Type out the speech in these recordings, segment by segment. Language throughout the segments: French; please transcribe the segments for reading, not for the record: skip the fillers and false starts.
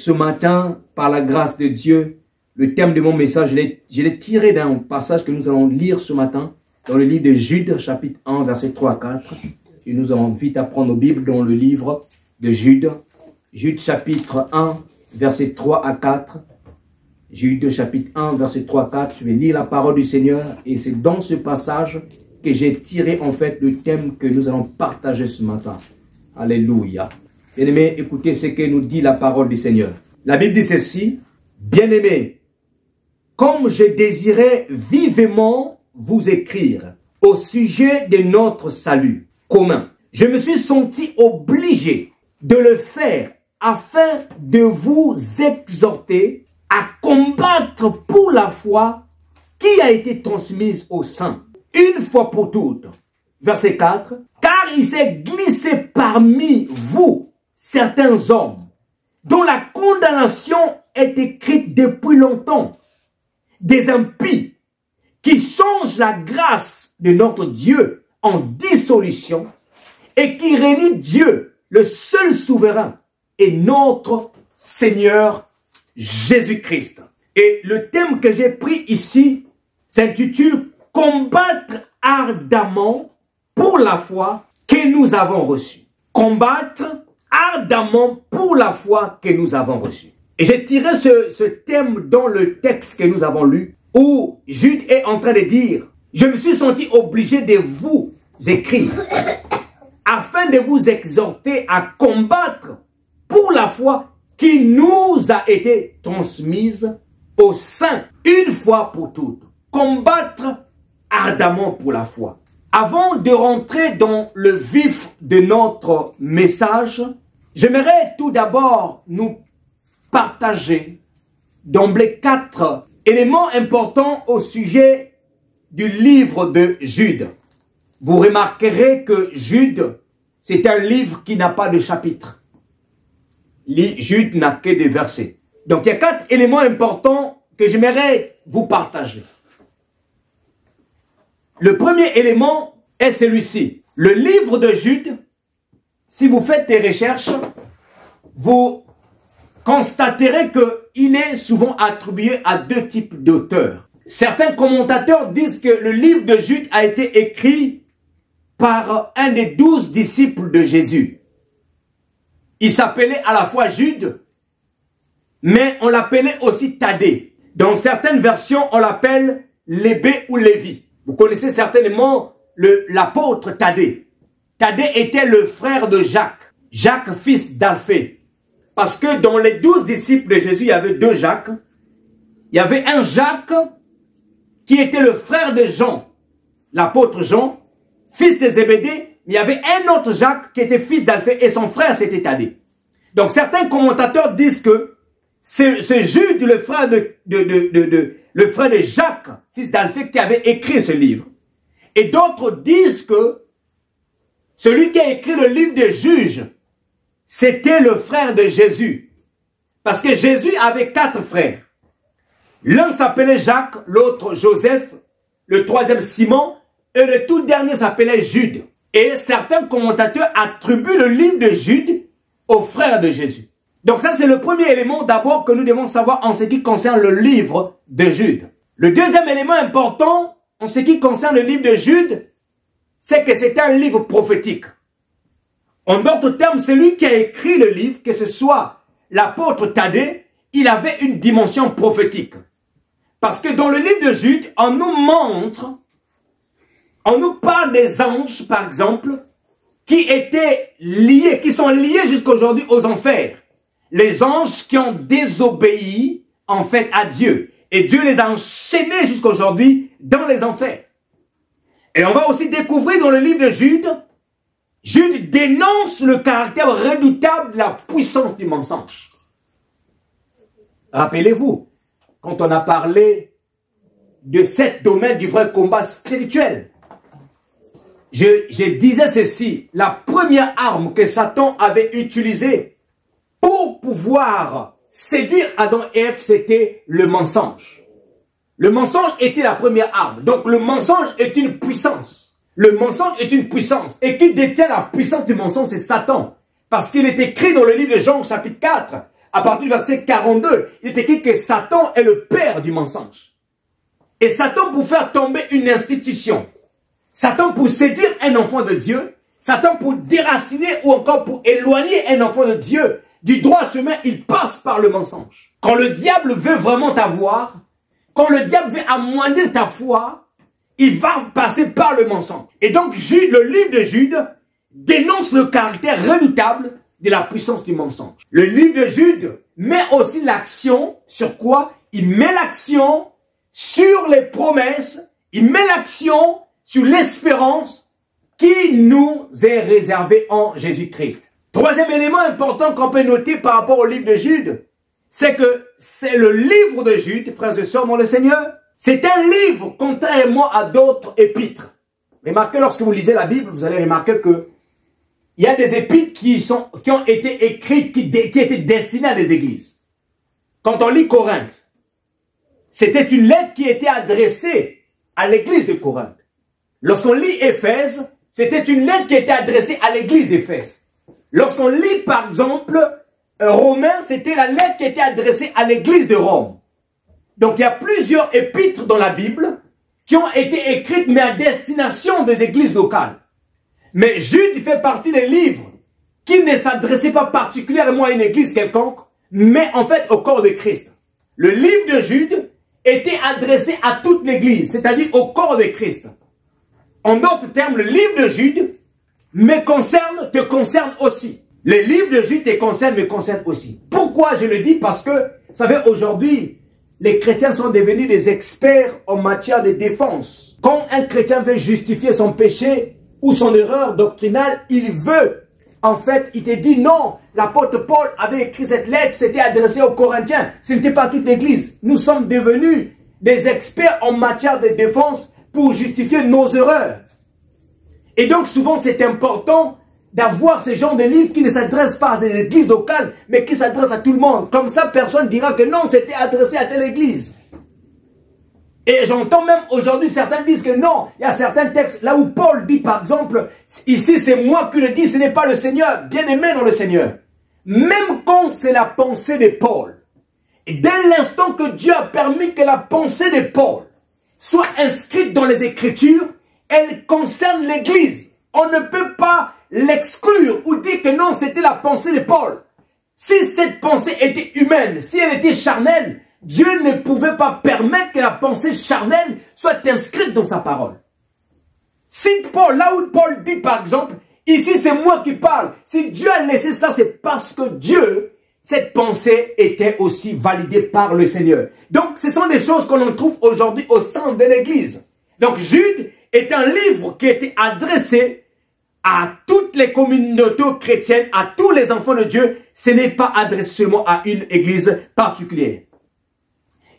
ce matin, par la grâce de Dieu, le thème de mon message, je l'ai tiré d'un passage que nous allons lire ce matin dans le livre de Jude, chapitre 1, versets 3 à 4. Et nous allons vite apprendre nos Bibles dans le livre de Jude. Jude, chapitre 1, versets 3 à 4. Jude, chapitre 1, verset 3 à 4. Je vais lire la parole du Seigneur et c'est dans ce passage que j'ai tiré en fait le thème que nous allons partager ce matin. Alléluia. Bien-aimés, écoutez ce que nous dit la parole du Seigneur. La Bible dit ceci. Bien-aimés, comme je désirais vivement vous écrire au sujet de notre salut commun, je me suis senti obligé de le faire afin de vous exhorter à combattre pour la foi qui a été transmise aux saints, une fois pour toutes. Verset 4. Car il s'est glissé parmi vous certains hommes dont la condamnation est écrite depuis longtemps, des impies qui changent la grâce de notre Dieu en dissolution et qui renient Dieu, le seul souverain, et notre Seigneur Jésus-Christ. Et le thème que j'ai pris ici s'intitule « Combattre ardemment pour la foi que nous avons reçue ». Combattre ardemment pour la foi que nous avons reçue. Et j'ai tiré ce thème dans le texte que nous avons lu, où Jude est en train de dire « Je me suis senti obligé de vous écrire, afin de vous exhorter à combattre pour la foi qui nous a été transmise aux saints, une fois pour toutes. » Combattre ardemment pour la foi. Avant de rentrer dans le vif de notre message, j'aimerais tout d'abord nous partager d'emblée 4 éléments importants au sujet du livre de Jude. Vous remarquerez que Jude, c'est un livre qui n'a pas de chapitre. Jude n'a que des versets. Donc il y a 4 éléments importants que j'aimerais vous partager. Le premier élément est celui-ci. Le livre de Jude, si vous faites des recherches, vous constaterez qu'il est souvent attribué à 2 types d'auteurs. Certains commentateurs disent que le livre de Jude a été écrit par un des 12 disciples de Jésus. Il s'appelait à la fois Jude, mais on l'appelait aussi Thaddée. Dans certaines versions, on l'appelle Lévé ou Lévi. Vous connaissez certainement l'apôtre Thaddée. Thaddée était le frère de Jacques. Jacques, fils d'Alphée. Parce que dans les 12 disciples de Jésus, il y avait 2 Jacques. Il y avait un Jacques qui était le frère de Jean, l'apôtre Jean, fils de Zébédée. Mais il y avait un autre Jacques qui était fils d'Alphée et son frère c'était Thaddée. Donc certains commentateurs disent que c'est Jude, le frère de Jacques, fils d'Alphée, qui avait écrit ce livre. Et d'autres disent que celui qui a écrit le livre des Juges, c'était le frère de Jésus. Parce que Jésus avait 4 frères. L'un s'appelait Jacques, l'autre Joseph, le troisième Simon, et le tout dernier s'appelait Jude. Et certains commentateurs attribuent le livre de Jude au frère de Jésus. Donc ça, c'est le premier élément d'abord que nous devons savoir en ce qui concerne le livre de Jude. Le deuxième élément important en ce qui concerne le livre de Jude, c'est que c'est un livre prophétique. En d'autres termes, celui qui a écrit le livre, que ce soit l'apôtre Thaddée, il avait une dimension prophétique. Parce que dans le livre de Jude, on nous montre, on nous parle des anges, par exemple, qui étaient liés, qui sont liés jusqu'aujourd'hui aux enfers. Les anges qui ont désobéi, en fait, à Dieu. Et Dieu les a enchaînés jusqu'aujourd'hui dans les enfers. Et on va aussi découvrir dans le livre de Jude, Jude dénonce le caractère redoutable de la puissance du mensonge. Rappelez-vous, quand on a parlé de 7 domaines du vrai combat spirituel, je disais ceci, la première arme que Satan avait utilisée pour pouvoir séduire Adam et Ève, c'était le mensonge. Le mensonge était la première arme. Donc le mensonge est une puissance. Le mensonge est une puissance. Et qui détient la puissance du mensonge, c'est Satan. Parce qu'il est écrit dans le livre de Jean, chapitre 4, à partir du verset 42, il est écrit que Satan est le père du mensonge. Et Satan, pour faire tomber une institution, Satan, pour séduire un enfant de Dieu, Satan, pour déraciner ou encore pour éloigner un enfant de Dieu du droit chemin, il passe par le mensonge. Quand le diable veut vraiment t'avoir, quand le diable veut amoindrir ta foi, il va passer par le mensonge. Et donc, le livre de Jude dénonce le caractère redoutable de la puissance du mensonge. Le livre de Jude met aussi l'action sur quoi? Il met l'action sur les promesses, il met l'action sur l'espérance qui nous est réservée en Jésus-Christ. Troisième élément important qu'on peut noter par rapport au livre de Jude, c'est que c'est le livre de Jude, frères et sœurs dans le Seigneur. C'est un livre, contrairement à d'autres épîtres. Remarquez, lorsque vous lisez la Bible, vous allez remarquer que il y a des épîtres qui ont été écrites, qui étaient destinées à des églises. Quand on lit Corinthe, c'était une lettre qui était adressée à l'église de Corinthe. Lorsqu'on lit Éphèse, c'était une lettre qui était adressée à l'église d'Éphèse. Lorsqu'on lit, par exemple, Romains, c'était la lettre qui était adressée à l'église de Rome. Donc, il y a plusieurs épîtres dans la Bible qui ont été écrites, mais à destination des églises locales. Mais Jude fait partie des livres qui ne s'adressaient pas particulièrement à une église quelconque, mais en fait au corps de Christ. Le livre de Jude était adressé à toute l'église, c'est-à-dire au corps de Christ. En d'autres termes, le livre de Jude te concerne aussi. Les livres de Jude te concernent, me concernent aussi. Pourquoi je le dis? Parce que, vous savez, aujourd'hui, les chrétiens sont devenus des experts en matière de défense. Quand un chrétien veut justifier son péché ou son erreur doctrinale, il veut, en fait, il te dit non, l'apôtre Paul avait écrit cette lettre, c'était adressé aux Corinthiens, ce n'était pas toute l'église. Nous sommes devenus des experts en matière de défense pour justifier nos erreurs. Et donc souvent c'est important d'avoir ce genre de livres qui ne s'adressent pas à des églises locales, mais qui s'adressent à tout le monde. Comme ça, personne ne dira que non, c'était adressé à telle église. Et j'entends même aujourd'hui, certains disent que non, il y a certains textes, là où Paul dit par exemple, ici c'est moi qui le dis, ce n'est pas le Seigneur, bien aimé dans le Seigneur. Même quand c'est la pensée de Paul, et dès l'instant que Dieu a permis que la pensée de Paul soit inscrite dans les Écritures, elle concerne l'Église. On ne peut pas l'exclure ou dire que non, c'était la pensée de Paul. Si cette pensée était humaine, si elle était charnelle, Dieu ne pouvait pas permettre que la pensée charnelle soit inscrite dans sa parole. Si Paul, là où Paul dit par exemple, ici c'est moi qui parle, si Dieu a laissé ça, c'est parce que Dieu, cette pensée était aussi validée par le Seigneur. Donc ce sont des choses qu'on trouve aujourd'hui au sein de l'Église. Donc Jude est un livre qui a été adressé à toutes les communautés chrétiennes, à tous les enfants de Dieu. Ce n'est pas adressé seulement à une église particulière.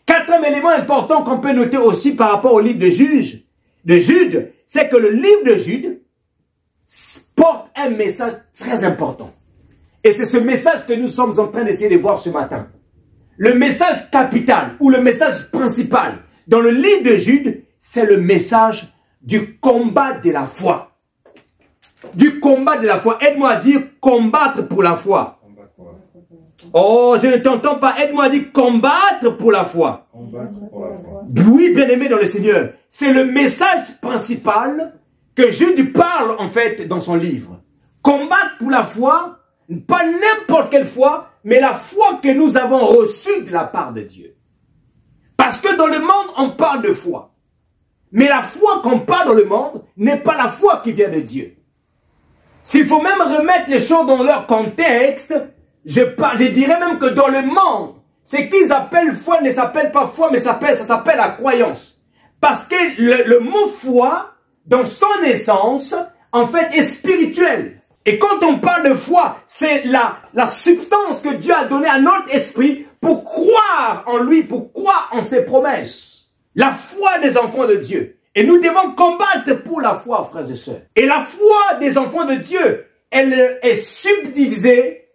Quatrième élément important qu'on peut noter aussi par rapport au livre de Jude, c'est que le livre de Jude porte un message très important. Et c'est ce message que nous sommes en train d'essayer de voir ce matin. Le message capital ou le message principal dans le livre de Jude, c'est le message du combat de la foi. Du combat de la foi. Aide-moi à dire combattre pour la foi. Oh, je ne t'entends pas. Aide-moi à dire combattre pour la foi. Combattre pour la foi. Oui, bien-aimé dans le Seigneur. C'est le message principal que Jude parle en fait dans son livre. Combattre pour la foi, pas n'importe quelle foi, mais la foi que nous avons reçue de la part de Dieu. Parce que dans le monde, on parle de foi. Mais la foi qu'on parle dans le monde n'est pas la foi qui vient de Dieu. S'il faut même remettre les choses dans leur contexte, je dirais même que dans le monde, ce qu'ils appellent foi ne s'appelle pas foi, mais ça s'appelle la croyance. Parce que le mot foi, dans son essence, en fait, est spirituel. Et quand on parle de foi, c'est la substance que Dieu a donnée à notre esprit pour croire en lui, pour croire en ses promesses. La foi des enfants de Dieu. Et nous devons combattre pour la foi, frères et sœurs. Et la foi des enfants de Dieu, elle est subdivisée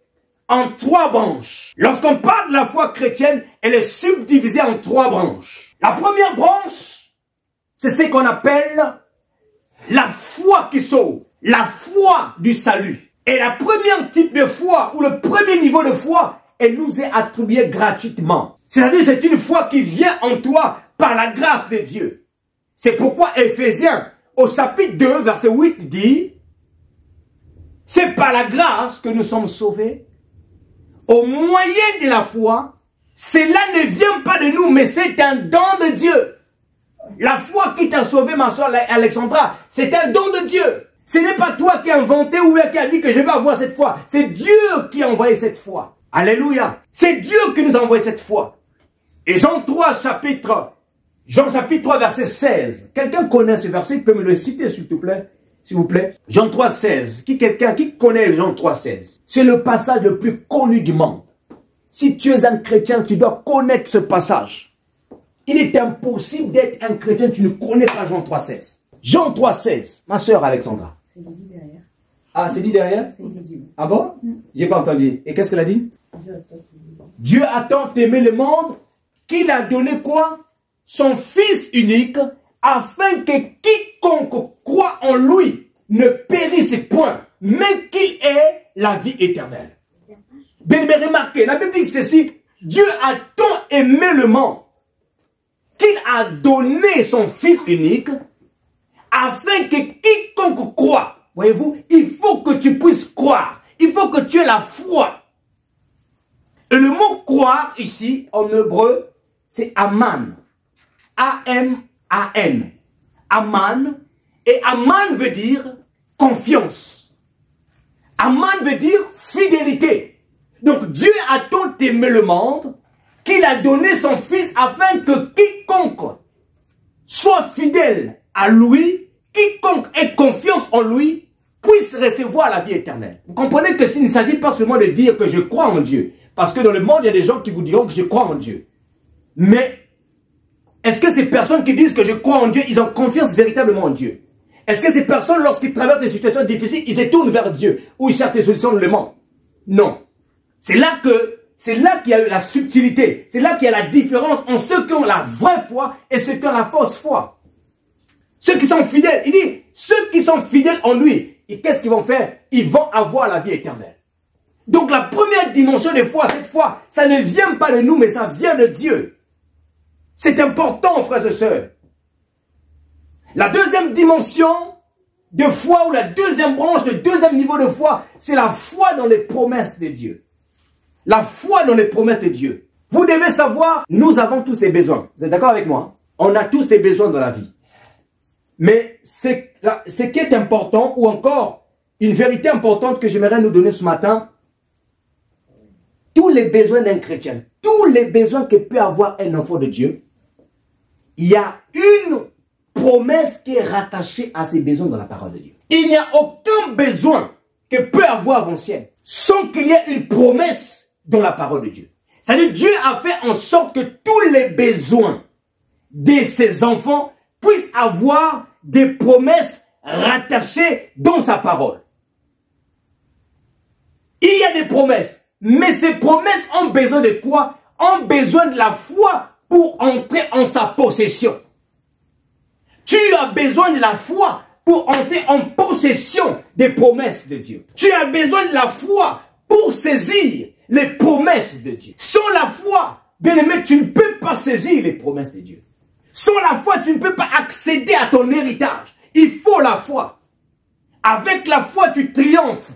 en 3 branches. Lorsqu'on parle de la foi chrétienne, elle est subdivisée en 3 branches. La première branche, c'est ce qu'on appelle la foi qui sauve. La foi du salut. Et la première type de foi, ou le premier niveau de foi, elle nous est attribuée gratuitement. C'est-à-dire c'est une foi qui vient en toi par la grâce de Dieu. C'est pourquoi Éphésiens, au chapitre 2, verset 8, dit, c'est par la grâce que nous sommes sauvés, au moyen de la foi. Cela ne vient pas de nous, mais c'est un don de Dieu. La foi qui t'a sauvé, ma soeur Alexandra, c'est un don de Dieu. Ce n'est pas toi qui as inventé ou qui a dit que je vais avoir cette foi. C'est Dieu qui a envoyé cette foi. Alléluia. C'est Dieu qui nous a envoyé cette foi. Et Jean chapitre 3, verset 16. Quelqu'un connaît ce verset? Il peut me le citer, s'il vous plaît. Jean 3, 16. Quelqu'un qui connaît Jean 3, 16? C'est le passage le plus connu du monde. Si tu es un chrétien, tu dois connaître ce passage. Il est impossible d'être un chrétien, tu ne connais pas Jean 3, 16. Jean 3, 16. Ma soeur Alexandra. C'est dit derrière. Ah, c'est dit derrière? C'est dit. Ah bon? J'ai pas entendu. Et qu'est-ce qu'elle a dit? Dieu a tant aimé le monde qu'il a donné quoi? Son Fils unique, afin que quiconque croit en lui ne périsse point, mais qu'il ait la vie éternelle. Bien, mais remarquez, la Bible dit ceci, Dieu a tant aimé le monde qu'il a donné son Fils unique, afin que quiconque croit, voyez-vous, il faut que tu puisses croire, il faut que tu aies la foi. Et le mot croire ici, en hébreu, c'est aman. A-M-A-N. Aman. Et aman veut dire confiance. Aman veut dire fidélité. Donc Dieu a tant aimé le monde qu'il a donné son Fils afin que quiconque soit fidèle à lui, quiconque ait confiance en lui, puisse recevoir la vie éternelle. Vous comprenez que s'il ne s'agit pas seulement de dire que je crois en Dieu, parce que dans le monde, il y a des gens qui vous diront que je crois en Dieu. Mais, est-ce que ces personnes qui disent que je crois en Dieu, ils ont confiance véritablement en Dieu? Est-ce que ces personnes, lorsqu'ils traversent des situations difficiles, ils se tournent vers Dieu, ou ils cherchent des solutions dans le monde? Non. C'est là qu'il y a la subtilité. C'est là qu'il y a la différence entre ceux qui ont la vraie foi et ceux qui ont la fausse foi. Ceux qui sont fidèles, il dit, ceux qui sont fidèles en lui, et qu'est-ce qu'ils vont faire? Ils vont avoir la vie éternelle. Donc la première dimension de foi, cette foi, ça ne vient pas de nous, mais ça vient de Dieu. C'est important, frères et sœurs. La deuxième dimension de foi, ou la deuxième branche, le deuxième niveau de foi, c'est la foi dans les promesses de Dieu. La foi dans les promesses de Dieu. Vous devez savoir, nous avons tous des besoins. Vous êtes d'accord avec moi? On a tous des besoins dans la vie. Mais ce qui est important, ou encore une vérité importante que j'aimerais nous donner ce matin, tous les besoins d'un chrétien, tous les besoins que peut avoir un enfant de Dieu, il y a une promesse qui est rattachée à ces besoins dans la parole de Dieu. Il n'y a aucun besoin que peut avoir un ciel sans qu'il y ait une promesse dans la parole de Dieu. C'est-à-dire Dieu a fait en sorte que tous les besoins de ses enfants puissent avoir des promesses rattachées dans sa parole. Il y a des promesses. Mais ces promesses ont besoin de quoi? Ont besoin de la foi pour entrer en sa possession. Tu as besoin de la foi pour entrer en possession des promesses de Dieu. Tu as besoin de la foi pour saisir les promesses de Dieu. Sans la foi, bien-aimé, tu ne peux pas saisir les promesses de Dieu. Sans la foi, tu ne peux pas accéder à ton héritage. Il faut la foi. Avec la foi, tu triomphes.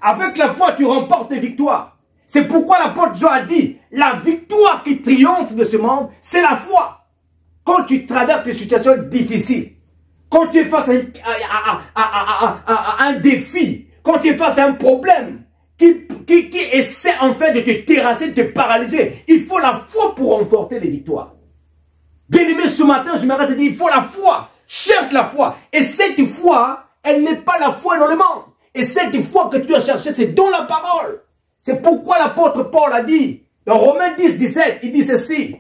Avec la foi, tu remportes des victoires. C'est pourquoi l'apôtre Jean a dit, la victoire qui triomphe de ce monde, c'est la foi. Quand tu traverses des situations difficiles, quand tu es face à un défi, quand tu es face à un problème qui essaie en fait de te terrasser, de te paralyser, il faut la foi pour remporter les victoires. Bien-aimé, ce matin, je m'arrête de dire, il faut la foi. Cherche la foi. Et cette foi, elle n'est pas la foi dans le monde. Et cette foi que tu as cherchée, c'est dans la parole. C'est pourquoi l'apôtre Paul a dit, dans Romains 10, 17, il dit ceci.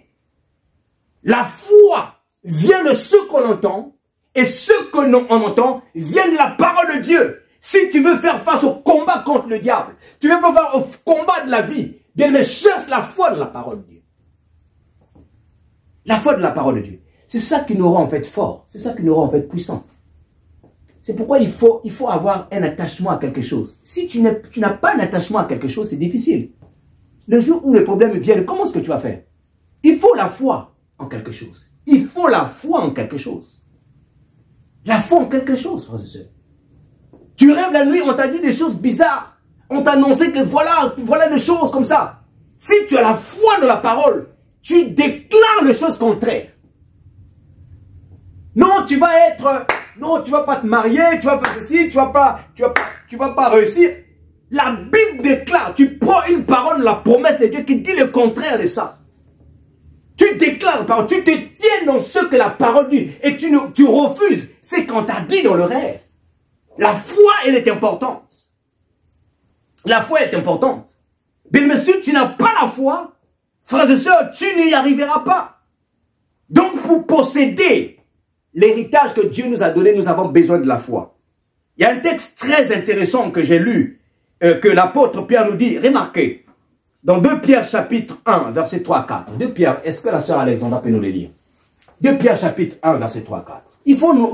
La foi vient de ce qu'on entend, et ce que l'on entend vient de la parole de Dieu. Si tu veux faire face au combat contre le diable, tu veux faire face au combat de la vie, bien mais cherche la foi de la parole de Dieu. La foi de la parole de Dieu. C'est ça qui nous rend en fait forts, c'est ça qui nous rend en fait puissants. C'est pourquoi il faut avoir un attachement à quelque chose. Si tu n'as pas un attachement à quelque chose, c'est difficile. le jour où les problèmes viennent, comment est-ce que tu vas faire? Il faut la foi en quelque chose. Il faut la foi en quelque chose. La foi en quelque chose, frères et sœurs. Tu rêves la nuit, on t'a dit des choses bizarres. On t'a annoncé que voilà des choses comme ça. Si tu as la foi dans la parole, tu déclares les choses contraires. Non, tu vas pas te marier, tu vas faire ceci, tu vas pas réussir. La Bible déclare, tu prends une parole, la promesse de Dieu qui dit le contraire de ça. Tu déclares la parole, tu te tiens dans ce que la parole dit et tu refuses ce qu'on t'a dit dans le rêve. La foi, elle est importante. La foi est importante. Mais monsieur, tu n'as pas la foi, frères et sœurs, tu n'y arriveras pas. Donc pour posséder l'héritage que Dieu nous a donné, nous avons besoin de la foi. Il y a un texte très intéressant que j'ai lu, que l'apôtre Pierre nous dit, remarquez, dans 2 Pierre chapitre 1, verset 3 à 4. 2 Pierre, est-ce que la sœur Alexandra peut nous les lire? 2 Pierre chapitre 1, verset 3 à 4.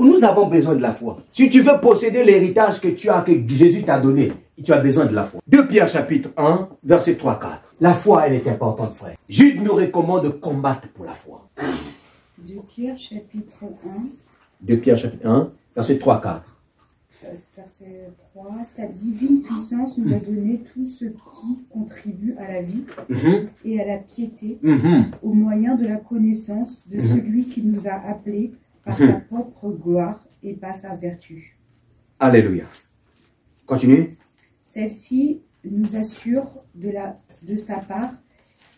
Nous avons besoin de la foi. Si tu veux posséder l'héritage que Jésus t'a donné, tu as besoin de la foi. 2 Pierre chapitre 1, verset 3 à 4. La foi, elle est importante, frère. Jude nous recommande de combattre pour la foi. 2 Pierre chapitre 1. 2 Pierre chapitre 1, verset 3 à 4. Verset 3, sa divine puissance nous a donné tout ce qui contribue à la vie et à la piété au moyen de la connaissance de celui qui nous a appelés par sa propre gloire et par sa vertu. Alléluia. Continue. Celle-ci nous assure de sa part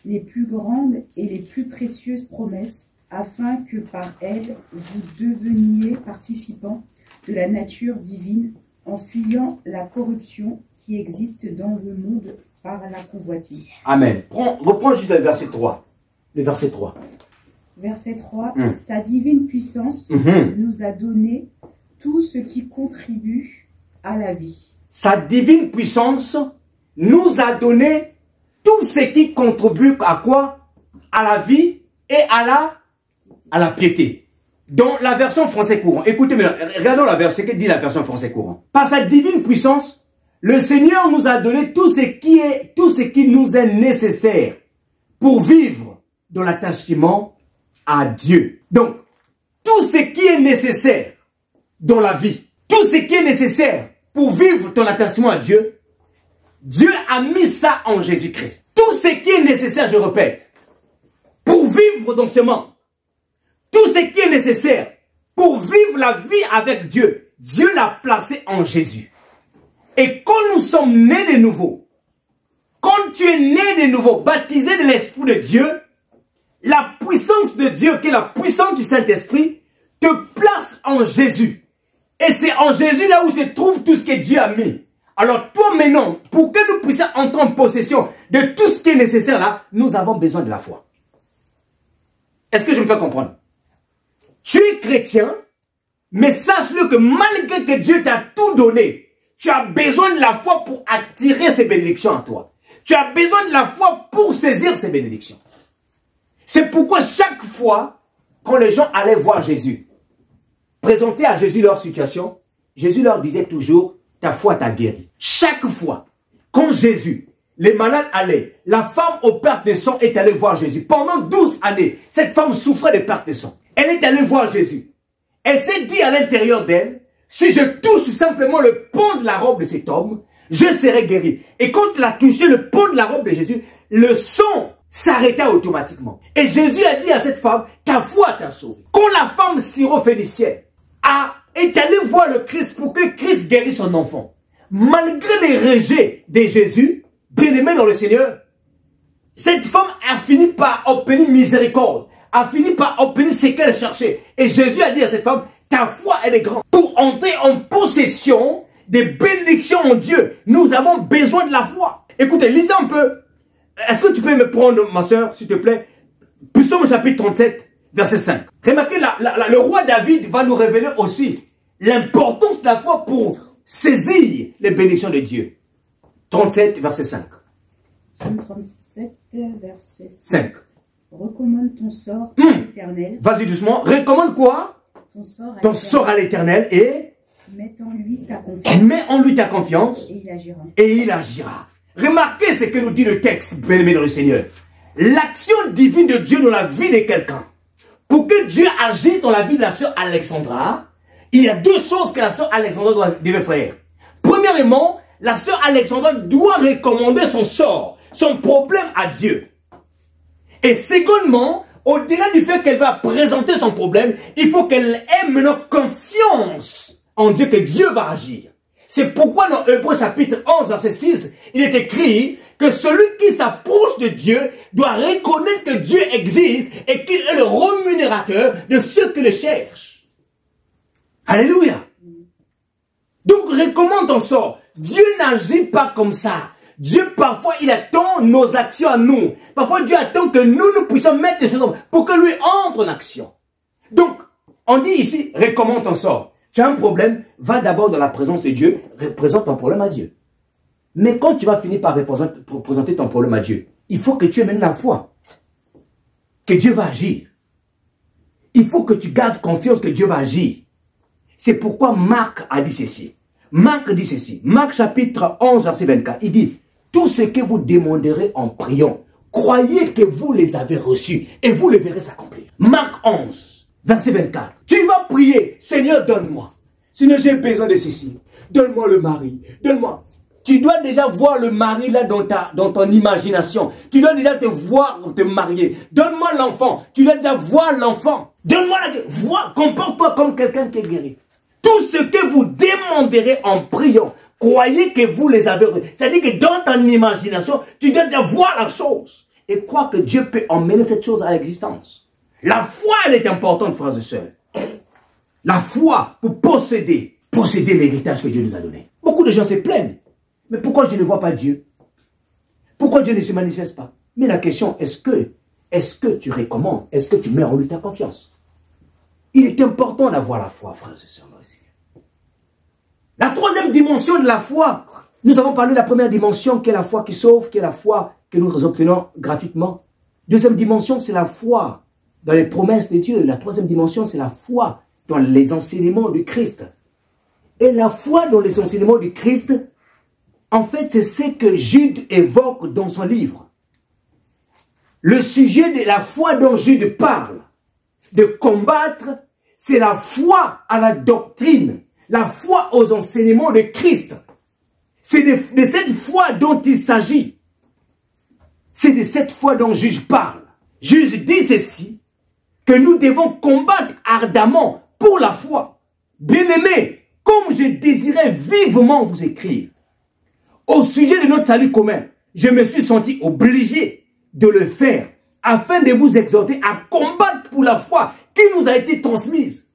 les plus grandes et les plus précieuses promesses afin que par elles vous deveniez participants de la nature divine en fuyant la corruption qui existe dans le monde par la convoitise. Amen. Reprends juste le verset 3. Le verset 3. Verset 3. Sa divine puissance nous a donné tout ce qui contribue à la vie. Sa divine puissance nous a donné tout ce qui contribue à quoi? À la vie et à la piété. Dans la version français courant, écoutez maintenant, regardons ce que dit la version français courant. Par sa divine puissance, le Seigneur nous a donné tout ce qui nous est nécessaire pour vivre dans l'attachement à Dieu. Donc, tout ce qui est nécessaire dans la vie, tout ce qui est nécessaire pour vivre ton attachement à Dieu, Dieu a mis ça en Jésus-Christ. Tout ce qui est nécessaire, je répète, pour vivre dans ce monde, tout ce qui est nécessaire pour vivre la vie avec Dieu, Dieu l'a placé en Jésus. Et quand nous sommes nés de nouveau, quand tu es né de nouveau, baptisé de l'Esprit de Dieu, la puissance de Dieu, qui est la puissance du Saint-Esprit, te place en Jésus. Et c'est en Jésus là où se trouve tout ce que Dieu a mis. Alors toi maintenant, pour que nous puissions entrer en possession de tout ce qui est nécessaire là, nous avons besoin de la foi. Est-ce que je me fais comprendre? Tu es chrétien, mais sache-le que malgré que Dieu t'a tout donné, tu as besoin de la foi pour attirer ces bénédictions en toi. Tu as besoin de la foi pour saisir ces bénédictions. C'est pourquoi chaque fois, quand les gens allaient voir Jésus, présenter à Jésus leur situation, Jésus leur disait toujours, ta foi t'a guéri. Chaque fois, quand Jésus, les malades allaient, la femme aux pertes de sang est allée voir Jésus. Pendant 12 années, cette femme souffrait de pertes de sang. Elle est allée voir Jésus. Elle s'est dit à l'intérieur d'elle, si je touche simplement le pan de la robe de cet homme, je serai guéri. Et quand elle a touché le pan de la robe de Jésus, le sang s'arrêta automatiquement. Et Jésus a dit à cette femme, ta foi t'a sauvé. Quand la femme syrophénicienne est allée voir le Christ pour que Christ guérisse son enfant, malgré les rejets de Jésus, bien-aimé dans le Seigneur, cette femme a fini par obtenir miséricorde, a fini par obtenir ce qu'elle cherchait. Et Jésus a dit à cette femme, ta foi elle est grande. Pour entrer en possession des bénédictions en Dieu, nous avons besoin de la foi. Écoutez, lisez un peu. Est-ce que tu peux me prendre, ma soeur, s'il te plaît, Psaume chapitre 37, verset 5. Remarquez, le roi David va nous révéler aussi l'importance de la foi pour saisir les bénédictions de Dieu. 37, verset 5. Psaume 37, verset 5. Recommande ton sort à l'Éternel. Vas-y doucement. Recommande quoi? Ton sort à l'Éternel et mets en lui ta confiance. Mets en lui ta confiance. Et il agira. Et il agira. Remarquez ce que nous dit le texte, bien-aimé dans le Seigneur. L'action divine de Dieu dans la vie de quelqu'un. Pour que Dieu agisse dans la vie de la sœur Alexandra, il y a deux choses que la sœur Alexandra devait faire. Premièrement, la sœur Alexandra doit recommander son sort, son problème à Dieu. Et secondement, au-delà du fait qu'elle va présenter son problème, il faut qu'elle ait maintenant confiance en Dieu, que Dieu va agir. C'est pourquoi dans Hébreux chapitre 11, verset 6, il est écrit que celui qui s'approche de Dieu doit reconnaître que Dieu existe et qu'il est le rémunérateur de ceux qui le cherchent. Alléluia. Donc recommande ton sort. Dieu n'agit pas comme ça. Dieu parfois il attend nos actions à nous. Parfois Dieu attend que nous puissions mettre des choses pour que lui entre en action. Donc on dit ici, recommande ton sort. Tu as un problème, va d'abord dans la présence de Dieu, présente ton problème à Dieu. Mais quand tu vas finir par présenter ton problème à Dieu, il faut que tu aies maintenant la foi. Que Dieu va agir. Il faut que tu gardes confiance que Dieu va agir. C'est pourquoi Marc a dit ceci. Marc dit ceci. Marc chapitre 11, verset 24. Il dit, tout ce que vous demanderez en priant, croyez que vous les avez reçus et vous les verrez s'accomplir. Marc 11, verset 24. Tu vas prier, Seigneur, donne-moi. Seigneur, j'ai besoin de ceci. Donne-moi le mari. Donne-moi. Tu dois déjà voir le mari là dans ton imagination. Tu dois déjà te voir te marier. Donne-moi l'enfant. Tu dois déjà voir l'enfant. Donne-moi la guérison. Vois, comporte-toi comme quelqu'un qui est guéri. Tout ce que vous demanderez en priant, croyez que vous les avez reçus. C'est-à-dire que dans ton imagination, tu dois déjà voir la chose. Et croire que Dieu peut emmener cette chose à l'existence. La foi, elle est importante, frères et sœurs. La foi pour posséder l'héritage que Dieu nous a donné. Beaucoup de gens se plaignent. Mais pourquoi je ne vois pas Dieu? Pourquoi Dieu ne se manifeste pas? Mais la question, est-ce que tu recommandes? Est-ce que tu mets en lui ta confiance? Il est important d'avoir la foi, frères et sœurs. La troisième dimension de la foi, nous avons parlé de la première dimension qui est la foi qui sauve, qui est la foi que nous obtenons gratuitement. Deuxième dimension, c'est la foi dans les promesses de Dieu. La troisième dimension, c'est la foi dans les enseignements du Christ. Et la foi dans les enseignements du Christ, en fait, c'est ce que Jude évoque dans son livre. Le sujet de la foi dont Jude parle, de combattre, c'est la foi à la doctrine, la foi aux enseignements de Christ. C'est de cette foi dont il s'agit. C'est de cette foi dont Jude parle. Jude dit ceci, que nous devons combattre ardemment pour la foi. Bien-aimés, comme je désirais vivement vous écrire, au sujet de notre salut commun, je me suis senti obligé de le faire afin de vous exhorter à combattre pour la foi qui nous a été transmise.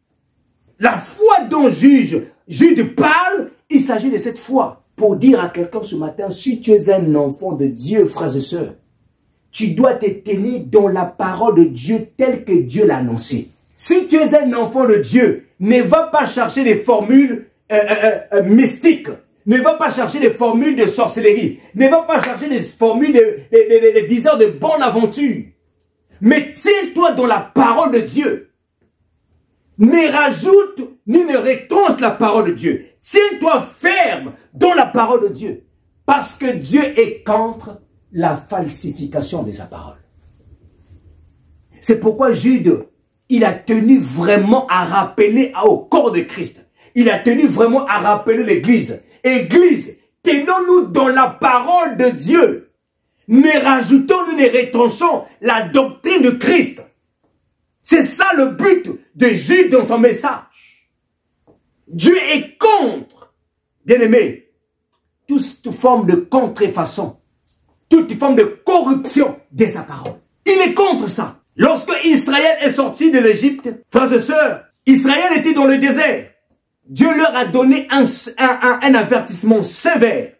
La foi dont Jude parle, il s'agit de cette foi. Pour dire à quelqu'un ce matin, si tu es un enfant de Dieu, frères et sœurs, tu dois te tenir dans la parole de Dieu telle que Dieu l'a annoncée. Si tu es un enfant de Dieu, ne va pas chercher des formules mystiques. Ne va pas chercher des formules de sorcellerie. Ne va pas chercher des formules de diseurs de bonne aventure. Mais tiens-toi dans la parole de Dieu. Ne rajoute ni ne retranche la parole de Dieu. Tiens-toi ferme dans la parole de Dieu. Parce que Dieu est contre la falsification de sa parole. C'est pourquoi Jude, il a tenu vraiment à rappeler au corps de Christ. Il a tenu vraiment à rappeler l'Église. Église, tenons-nous dans la parole de Dieu. Ne rajoutons, ne retranchons la doctrine de Christ. C'est ça le but de Jude dans son message. Dieu est contre, bien-aimé, toute forme de contrefaçon, toute forme de corruption de sa parole. Il est contre ça. Lorsque Israël est sorti de l'Égypte, frères et sœurs, Israël était dans le désert. Dieu leur a donné un avertissement sévère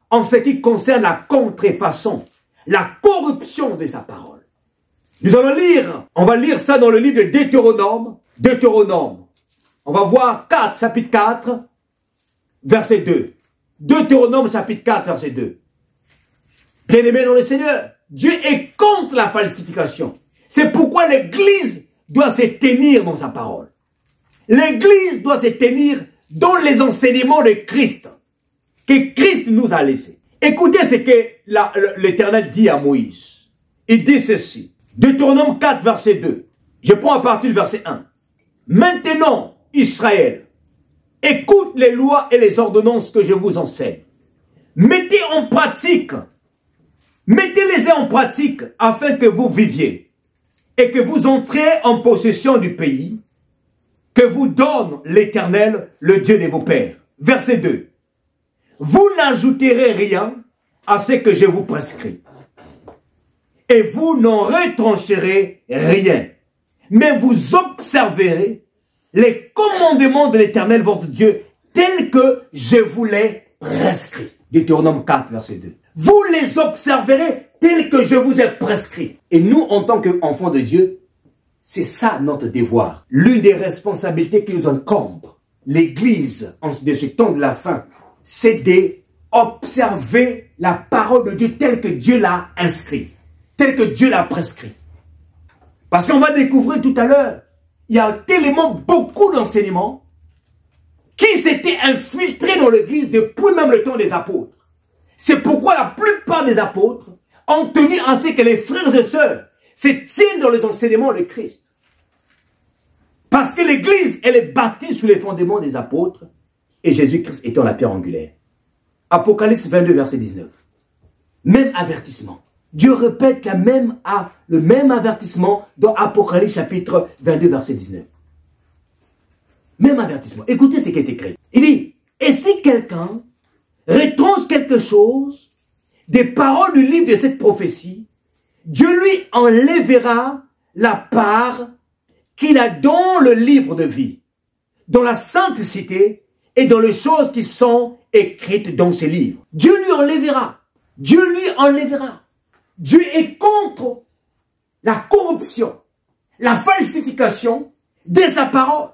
en ce qui concerne la contrefaçon, la corruption de sa parole. Nous allons lire, on va lire ça dans le livre de Deutéronome. Deutéronome. On va voir chapitre 4, verset 2. Deutéronome chapitre 4, verset 2. Bien-aimés dans le Seigneur, Dieu est contre la falsification. C'est pourquoi l'Église doit se tenir dans sa parole. L'Église doit se tenir dans les enseignements de Christ, que Christ nous a laissés. Écoutez ce que l'Éternel dit à Moïse. Il dit ceci. Deutéronome 4, verset 2. Je prends à partir du verset 1. Maintenant, Israël, écoute les lois et les ordonnances que je vous enseigne. Mettez-les en pratique afin que vous viviez et que vous entriez en possession du pays que vous donne l'Éternel, le Dieu de vos pères. Verset 2. Vous n'ajouterez rien à ce que je vous prescris. Et vous n'en retrancherez rien. Mais vous observerez les commandements de l'Éternel, votre Dieu, tels que je vous les prescris. Deutéronome 4, verset 2. Vous les observerez tels que je vous ai prescrits. Et nous, en tant qu'enfants de Dieu, c'est ça notre devoir. L'une des responsabilités qui nous incombe, l'Église, de ce temps de la fin, c'est d'observer la parole de Dieu telle que Dieu l'a inscrite, telle que Dieu l'a prescrit. Parce qu'on va découvrir tout à l'heure, il y a tellement beaucoup d'enseignements qui s'étaient infiltrés dans l'Église depuis même le temps des apôtres. C'est pourquoi la plupart des apôtres ont tenu à ce que les frères et sœurs se tiennent dans les enseignements de Christ. Parce que l'Église, elle est bâtie sous les fondements des apôtres et Jésus-Christ étant la pierre angulaire. Apocalypse 22, verset 19. Même avertissement. Dieu répète le même avertissement dans Apocalypse chapitre 22, verset 19. Même avertissement. Écoutez ce qui est écrit. Il dit, et si quelqu'un retranche quelque chose des paroles du livre de cette prophétie, Dieu lui enlèvera la part qu'il a dans le livre de vie, dans la sainte cité et dans les choses qui sont écrites dans ces livres. Dieu lui enlèvera. Dieu lui enlèvera. Dieu est contre la corruption, la falsification de sa parole.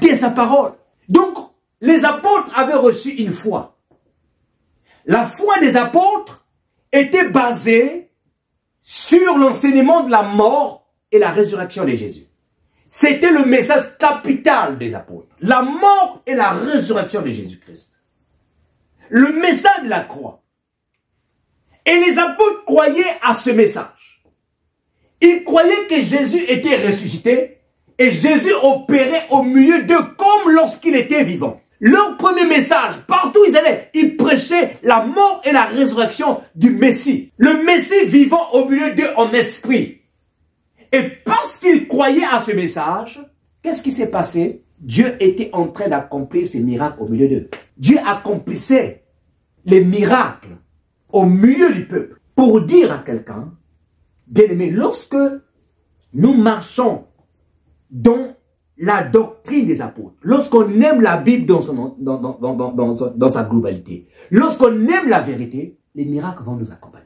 De sa parole. Donc, les apôtres avaient reçu une foi. La foi des apôtres était basée sur l'enseignement de la mort et la résurrection de Jésus. C'était le message capital des apôtres. La mort et la résurrection de Jésus-Christ. Le message de la croix. Et les apôtres croyaient à ce message. Ils croyaient que Jésus était ressuscité et Jésus opérait au milieu d'eux comme lorsqu'il était vivant. Leur premier message, partout où ils allaient, ils prêchaient la mort et la résurrection du Messie. Le Messie vivant au milieu d'eux en esprit. Et parce qu'ils croyaient à ce message, qu'est-ce qui s'est passé? Dieu était en train d'accomplir ses miracles au milieu d'eux. Dieu accomplissait les miracles au milieu du peuple. Pour dire à quelqu'un, bien aimé, lorsque nous marchons dans la doctrine des apôtres, lorsqu'on aime la Bible dans sa globalité, lorsqu'on aime la vérité, les miracles vont nous accompagner.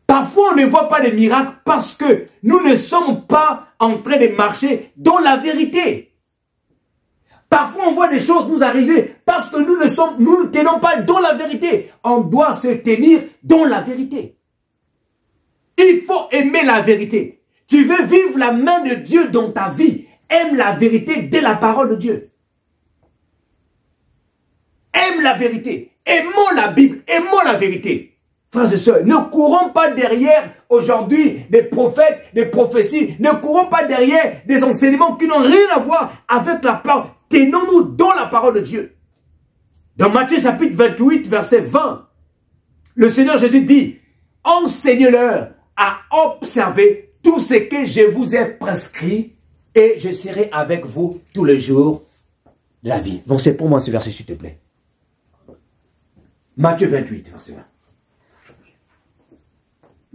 Parfois, on ne voit pas les miracles parce que nous ne sommes pas en train de marcher dans la vérité. Parfois, on voit des choses nous arriver parce que nous ne tenons pas dans la vérité. On doit se tenir dans la vérité. Il faut aimer la vérité. Tu veux vivre la main de Dieu dans ta vie. Aime la vérité de la parole de Dieu. Aime la vérité. Aimons la Bible. Aimons la vérité. Frères et sœurs, ne courons pas derrière aujourd'hui des prophètes, des prophéties. Ne courons pas derrière des enseignements qui n'ont rien à voir avec la parole. Tenons-nous dans la parole de Dieu. Dans Matthieu chapitre 28, verset 20, le Seigneur Jésus dit, enseignez-leur à observer tout ce que je vous ai prescrit et je serai avec vous tous les jours de la vie. Donc c'est pour moi ce verset, s'il te plaît. Matthieu 28, verset 20.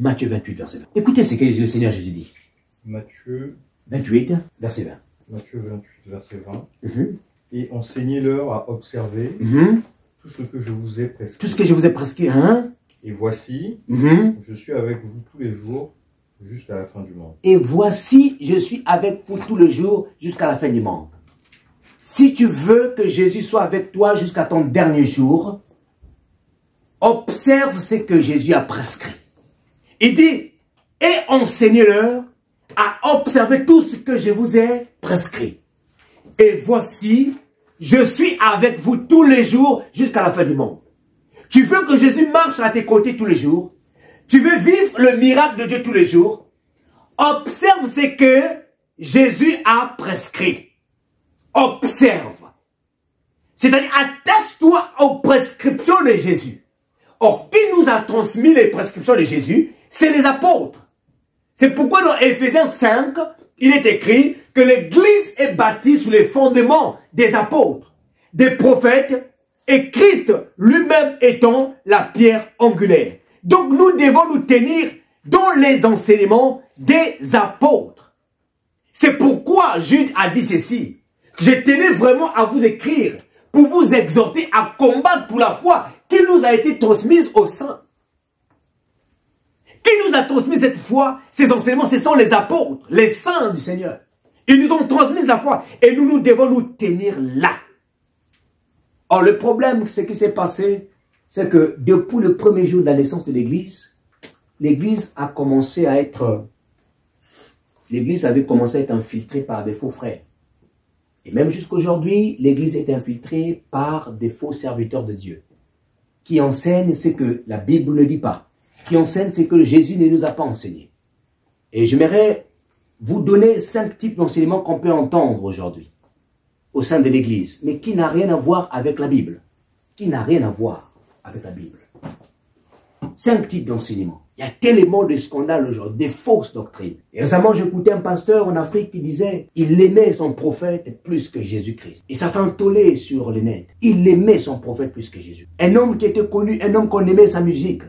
Matthieu 28, verset 20. Écoutez ce que le Seigneur Jésus dit. Matthieu 28, verset 20. Matthieu 28, verset 20. Et enseignez-leur à observer tout ce que je vous ai prescrit. Tout ce que je vous ai prescrit, hein? Et voici, je suis avec vous tous les jours jusqu'à la fin du monde. Et voici, je suis avec vous tous les jours jusqu'à la fin du monde. Si tu veux que Jésus soit avec toi jusqu'à ton dernier jour, observe ce que Jésus a prescrit. Il dit, et enseignez-leur à observer tout ce que je vous ai prescrit. Et voici, je suis avec vous tous les jours jusqu'à la fin du monde. Tu veux que Jésus marche à tes côtés tous les jours. Tu veux vivre le miracle de Dieu tous les jours. Observe ce que Jésus a prescrit. Observe. C'est-à-dire, attache-toi aux prescriptions de Jésus. Or, qui nous a transmis les prescriptions de Jésus? C'est les apôtres. C'est pourquoi dans Éphésiens 5, il est écrit que l'Église est bâtie sur les fondements des apôtres, des prophètes, et Christ lui-même étant la pierre angulaire. Donc nous devons nous tenir dans les enseignements des apôtres. C'est pourquoi Jude a dit ceci. Je tenais vraiment à vous écrire pour vous exhorter à combattre pour la foi qui nous a été transmise au sein. Qui nous a transmis cette foi, ces enseignements? Ce sont les apôtres, les saints du Seigneur. Ils nous ont transmis la foi et nous devons nous tenir là. Or, le problème, ce qui s'est passé, c'est que depuis le premier jour de la naissance de l'Église, l'Église a commencé à être... L'Église avait commencé à être infiltrée par des faux frères. Et même jusqu'aujourd'hui, l'Église est infiltrée par des faux serviteurs de Dieu, qui enseignent ce que la Bible ne dit pas, qui enseignent ce que Jésus ne nous a pas enseigné. Et j'aimerais vous donner 5 types d'enseignements qu'on peut entendre aujourd'hui au sein de l'Église, mais qui n'a rien à voir avec la Bible. Qui n'a rien à voir avec la Bible. 5 types d'enseignements. Il y a tellement de scandales aujourd'hui, des fausses doctrines. Et récemment, j'écoutais un pasteur en Afrique qui disait il aimait son prophète plus que Jésus-Christ. Et ça fait un tollé sur le net. Il aimait son prophète plus que Jésus. Un homme qui était connu, un homme qu'on aimait sa musique.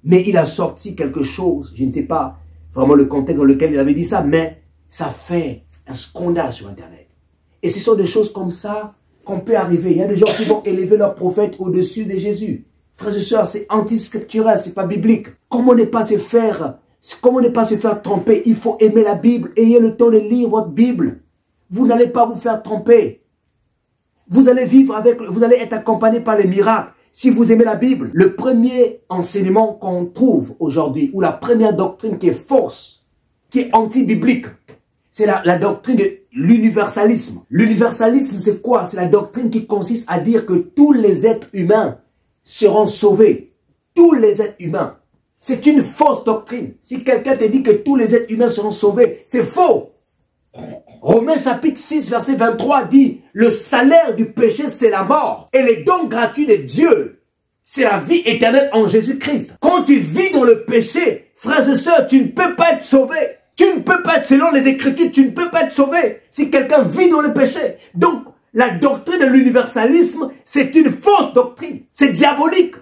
Mais il a sorti quelque chose, je ne sais pas vraiment le contexte dans lequel il avait dit ça, mais ça fait un scandale sur Internet. Et ce sont des choses comme ça qu'on peut arriver. Il y a des gens qui vont élever leur prophète au-dessus de Jésus. Frères et sœurs, c'est anti-scriptural, c'est pas biblique. Comment ne pas se faire tromper? Il faut aimer la Bible. Ayez le temps de lire votre Bible. Vous n'allez pas vous faire tromper. Vous allez vivre avec, vous allez être accompagné par les miracles. Si vous aimez la Bible, le premier enseignement qu'on trouve aujourd'hui, ou la première doctrine qui est fausse, qui est anti-biblique, c'est la doctrine de l'universalisme. L'universalisme, c'est quoi? C'est la doctrine qui consiste à dire que tous les êtres humains seront sauvés. Tous les êtres humains. C'est une fausse doctrine. Si quelqu'un te dit que tous les êtres humains seront sauvés, c'est faux. Romains chapitre 6, verset 23 dit, le salaire du péché, c'est la mort. Et les dons gratuits de Dieu, c'est la vie éternelle en Jésus-Christ. Quand tu vis dans le péché, frères et sœurs, tu ne peux pas être sauvé. Tu ne peux pas être, selon les Écritures, tu ne peux pas être sauvé si quelqu'un vit dans le péché. Donc, la doctrine de l'universalisme, c'est une fausse doctrine. C'est diabolique.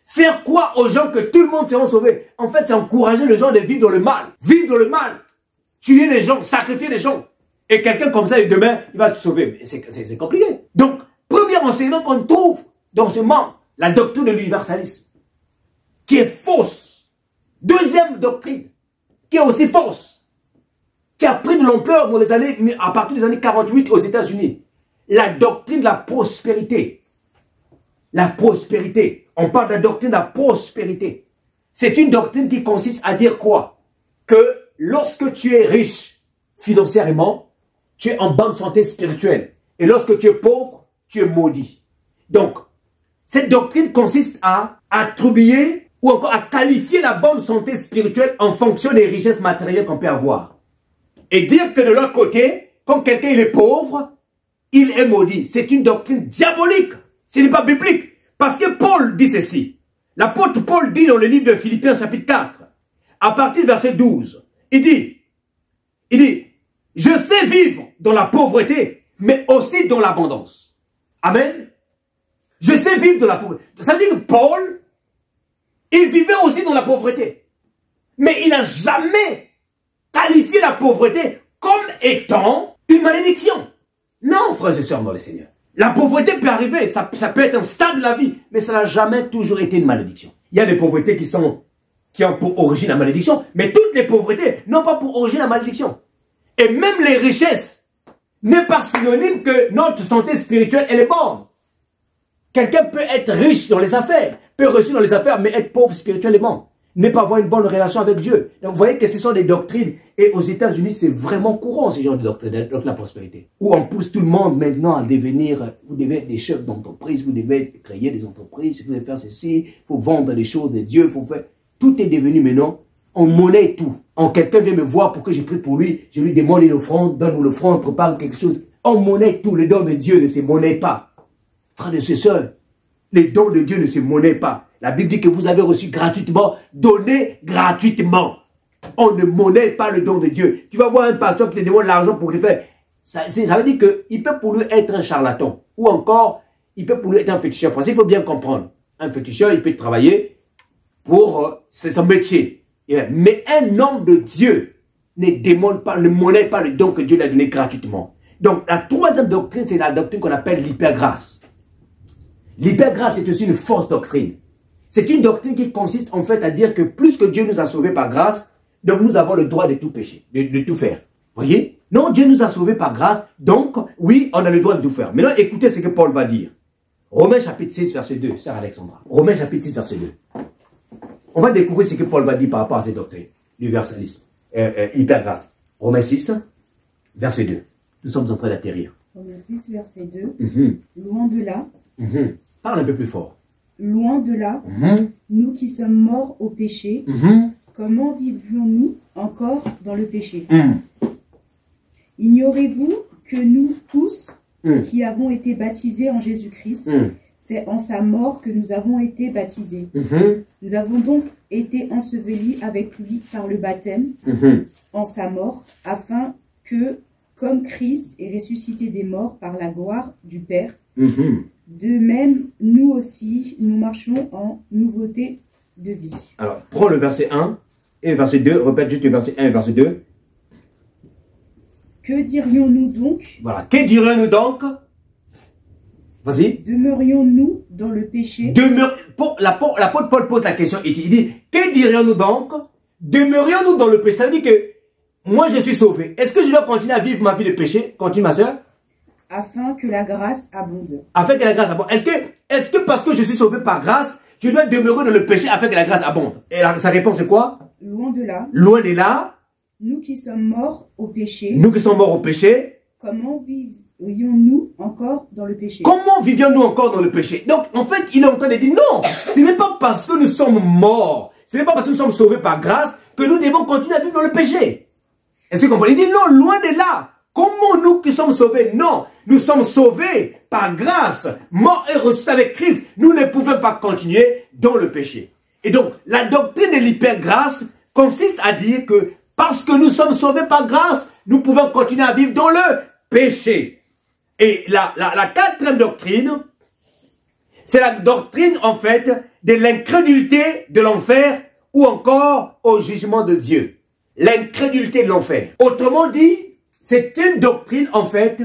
Faire quoi aux gens que tout le monde sera sauvé? En fait, c'est encourager les gens de vivre dans le mal. Vivre dans le mal. Tuer les gens, sacrifier les gens. Et quelqu'un comme ça, demain, il va se sauver. C'est compliqué. Donc, premier enseignement qu'on trouve dans ce monde, la doctrine de l'universalisme, qui est fausse. Deuxième doctrine, qui est aussi fausse, qui a pris de l'ampleur dans les années, à partir des années 48 aux États-Unis. La doctrine de la prospérité. La prospérité. On parle de la doctrine de la prospérité. C'est une doctrine qui consiste à dire quoi? Que lorsque tu es riche financièrement, tu es en bonne santé spirituelle. Et lorsque tu es pauvre, tu es maudit. Donc, cette doctrine consiste à attribuer ou encore à qualifier la bonne santé spirituelle en fonction des richesses matérielles qu'on peut avoir. Et dire que de l'autre côté, quand quelqu'un il est pauvre, il est maudit. C'est une doctrine diabolique. Ce n'est pas biblique. Parce que Paul dit ceci. L'apôtre Paul dit dans le livre de Philippiens chapitre 4, à partir du verset 12, il dit, je sais vivre dans la pauvreté, mais aussi dans l'abondance. Amen. Je sais vivre dans la pauvreté. Ça veut dire que Paul, il vivait aussi dans la pauvreté. Mais il n'a jamais qualifié la pauvreté comme étant une malédiction. Non, frères et sœurs dans le Seigneur. La pauvreté peut arriver, ça peut être un stade de la vie, mais ça n'a jamais toujours été une malédiction. Il y a des pauvretés qui ont pour origine la malédiction, mais toutes les pauvretés n'ont pas pour origine la malédiction. Et même les richesses n'est pas synonyme que notre santé spirituelle, elle est bonne. Quelqu'un peut être riche dans les affaires, peut réussir dans les affaires, mais être pauvre spirituellement. ne pas avoir une bonne relation avec Dieu. Donc vous voyez que ce sont des doctrines. Et aux États-Unis, c'est vraiment courant ce genre de doctrine, donc la prospérité. Où on pousse tout le monde maintenant à devenir, vous devez être des chefs d'entreprise, vous devez créer des entreprises, vous devez faire ceci, il faut vendre des choses de Dieu, il faut faire... Tout est devenu maintenant, on monnaie tout. En quelqu'un vient me voir pour que je prie pour lui, je lui demande une offrande, donne-nous l'offrande, prépare quelque chose. On monnaie tout, le don de Dieu ne se monnaie pas. Frères et sœurs, les dons de Dieu ne se monnaient pas. La Bible dit que vous avez reçu gratuitement, donné gratuitement. On ne monnaie pas le don de Dieu. Tu vas voir un pasteur qui te demande l'argent pour le faire. Ça veut dire qu'il peut pour lui être un charlatan. Ou encore, il peut pour lui être un féticheur. Parce qu'il faut bien comprendre. Un féticheur, il peut travailler pour son métier. Mais un homme de Dieu ne monnaie pas le don que Dieu lui a donné gratuitement. Donc, la troisième doctrine, c'est la doctrine qu'on appelle l'hypergrâce. L'hypergrâce est aussi une fausse doctrine. C'est une doctrine qui consiste en fait à dire que plus que Dieu nous a sauvés par grâce, donc nous avons le droit de tout pécher, de tout faire. Voyez? Non, Dieu nous a sauvés par grâce, donc oui, on a le droit de tout faire. Maintenant, écoutez ce que Paul va dire. Romains chapitre 6, verset 2, sœur Alexandra. Romains chapitre 6, verset 2. On va découvrir ce que Paul va dire par rapport à cette doctrine, l'universalisme, hypergrâce. Romains 6, verset 2. Nous sommes en train d'atterrir. Romains 6, verset 2. Loin de là. Parle un peu plus fort. Loin de là, nous qui sommes morts au péché, comment vivions-nous encore dans le péché? Ignorez-vous que nous tous, qui avons été baptisés en Jésus-Christ, c'est en sa mort que nous avons été baptisés. Nous avons donc été ensevelis avec lui par le baptême, en sa mort, afin que, comme Christ est ressuscité des morts par la gloire du Père, de même, nous aussi, nous marchons en nouveauté de vie. Alors, prends le verset 1 et le verset 2. Répète juste le verset 1 et le verset 2. Que dirions-nous donc? Voilà. Que dirions-nous donc? Vas-y. Demeurions-nous dans le péché? L'apôtre Paul pose la question. Il dit, que dirions-nous donc? Demeurions-nous dans le péché? Ça veut dire que moi, je suis sauvé. Est-ce que je dois continuer à vivre ma vie de péché? Continue, ma soeur. Afin que la grâce abonde. Afin que la grâce abonde. Est-ce que parce que je suis sauvé par grâce, je dois demeurer dans le péché afin que la grâce abonde? Et sa réponse c'est quoi? Loin de là. Loin de là. Nous qui sommes morts au péché. Nous qui sommes morts au péché. Comment vivions-nous encore dans le péché? Comment vivions-nous encore dans le péché? Donc, en fait, il est en train de dire non. Ce n'est pas parce que nous sommes morts. Ce n'est pas parce que nous sommes sauvés par grâce que nous devons continuer à vivre dans le péché. Est-ce que vous comprenez? Il dit non, loin de là. Comment nous qui sommes sauvés? Non, nous sommes sauvés par grâce, morts et ressuscités avec Christ. Nous ne pouvons pas continuer dans le péché. Et donc, la doctrine de l'hypergrâce consiste à dire que parce que nous sommes sauvés par grâce, nous pouvons continuer à vivre dans le péché. Et la quatrième doctrine, c'est la doctrine en fait de l'incrédulité de l'enfer ou encore au jugement de Dieu. L'incrédulité de l'enfer. Autrement dit, c'est une doctrine, en fait,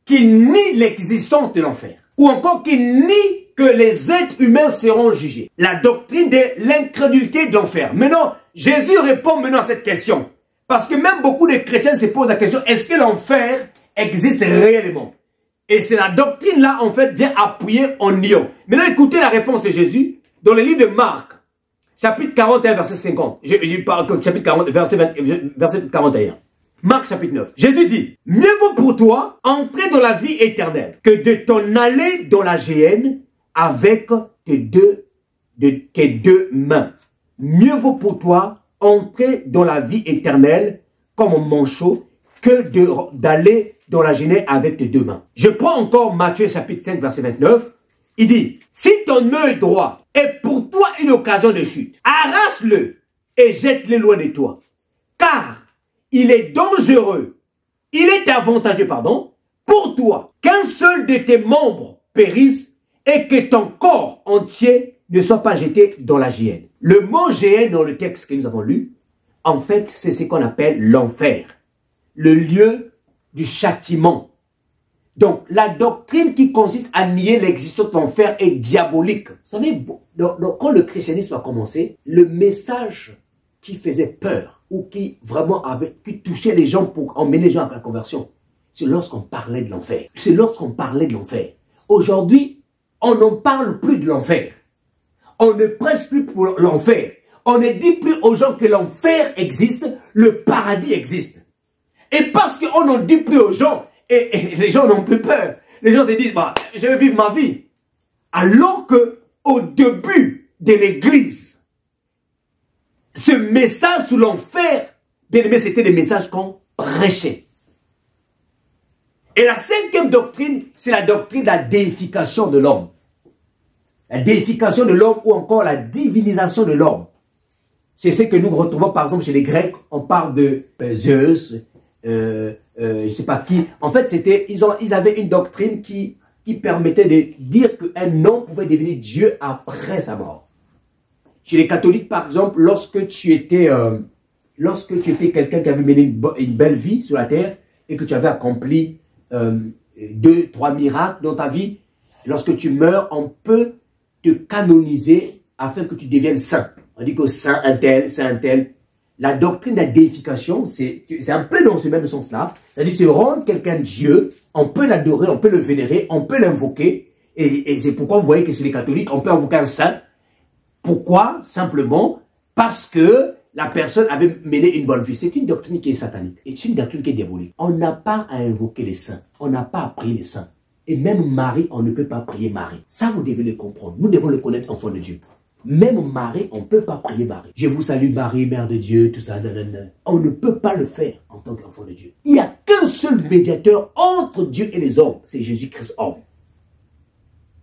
qui nie l'existence de l'enfer. Ou encore qui nie que les êtres humains seront jugés. La doctrine de l'incrédulité de l'enfer. Maintenant, Jésus répond maintenant à cette question. Parce que même beaucoup de chrétiens se posent la question, est-ce que l'enfer existe réellement? Et c'est la doctrine là, en fait, vient appuyer en niant. Maintenant, écoutez la réponse de Jésus dans le livre de Marc, chapitre 41, verset 50. Chapitre 40, verset 41. Marc chapitre 9. Jésus dit, mieux vaut pour toi entrer dans la vie éternelle que de t'en aller dans la géhenne avec tes deux mains. Mieux vaut pour toi entrer dans la vie éternelle comme un manchot que d'aller dans la géhenne avec tes deux mains. Je prends encore Matthieu chapitre 5 verset 29. Il dit, si ton œil droit est pour toi une occasion de chute, arrache-le et jette-le loin de toi. Car il est dangereux, il est avantageux, pour toi qu'un seul de tes membres périsse et que ton corps entier ne soit pas jeté dans la géhenne. Le mot géhenne dans le texte que nous avons lu, en fait, c'est ce qu'on appelle l'enfer, le lieu du châtiment. Donc, la doctrine qui consiste à nier l'existence de l'enfer est diabolique. Vous savez, quand le christianisme a commencé, le message qui faisait peur, ou qui vraiment qui touchait les gens pour emmener les gens à la conversion, c'est lorsqu'on parlait de l'enfer. C'est lorsqu'on parlait de l'enfer. Aujourd'hui, on n'en parle plus de l'enfer. On ne prêche plus pour l'enfer. on ne dit plus aux gens que l'enfer existe, le paradis existe. Et parce qu'on n'en dit plus aux gens, et les gens n'ont plus peur. Les gens se disent, bah, je vais vivre ma vie. Alors que au début de l'église, ce message sur l'enfer, bien aimé, c'était des messages qu'on prêchait. Et la cinquième doctrine, c'est la doctrine de la déification de l'homme. La déification de l'homme ou encore la divinisation de l'homme. C'est ce que nous retrouvons par exemple chez les Grecs. On parle de Zeus, je ne sais pas qui. En fait, ils avaient une doctrine qui permettait de dire qu'un homme pouvait devenir Dieu après sa mort. Chez les catholiques, par exemple, lorsque tu étais quelqu'un qui avait mené une belle vie sur la terre et que tu avais accompli 2, 3 miracles dans ta vie, lorsque tu meurs, on peut te canoniser afin que tu deviennes saint. On dit que saint un tel, saint un tel. La doctrine de la déification, c'est un peu dans ce même sens-là. C'est-à-dire se rendre quelqu'un Dieu, on peut l'adorer, on peut le vénérer, on peut l'invoquer. Et c'est pourquoi vous voyez que chez les catholiques, on peut invoquer un saint. Pourquoi? Simplement parce que la personne avait mené une bonne vie. C'est une doctrine qui est satanique. Et c'est une doctrine qui est diabolique. On n'a pas à invoquer les saints. On n'a pas à prier les saints. Et même Marie, on ne peut pas prier Marie. Ça, vous devez le comprendre. Nous devons le connaître, enfant de Dieu. Même Marie, on ne peut pas prier Marie. Je vous salue Marie, Mère de Dieu, tout ça. Nanana. On ne peut pas le faire en tant qu'enfant de Dieu. Il n'y a qu'un seul médiateur entre Dieu et les hommes. C'est Jésus-Christ homme.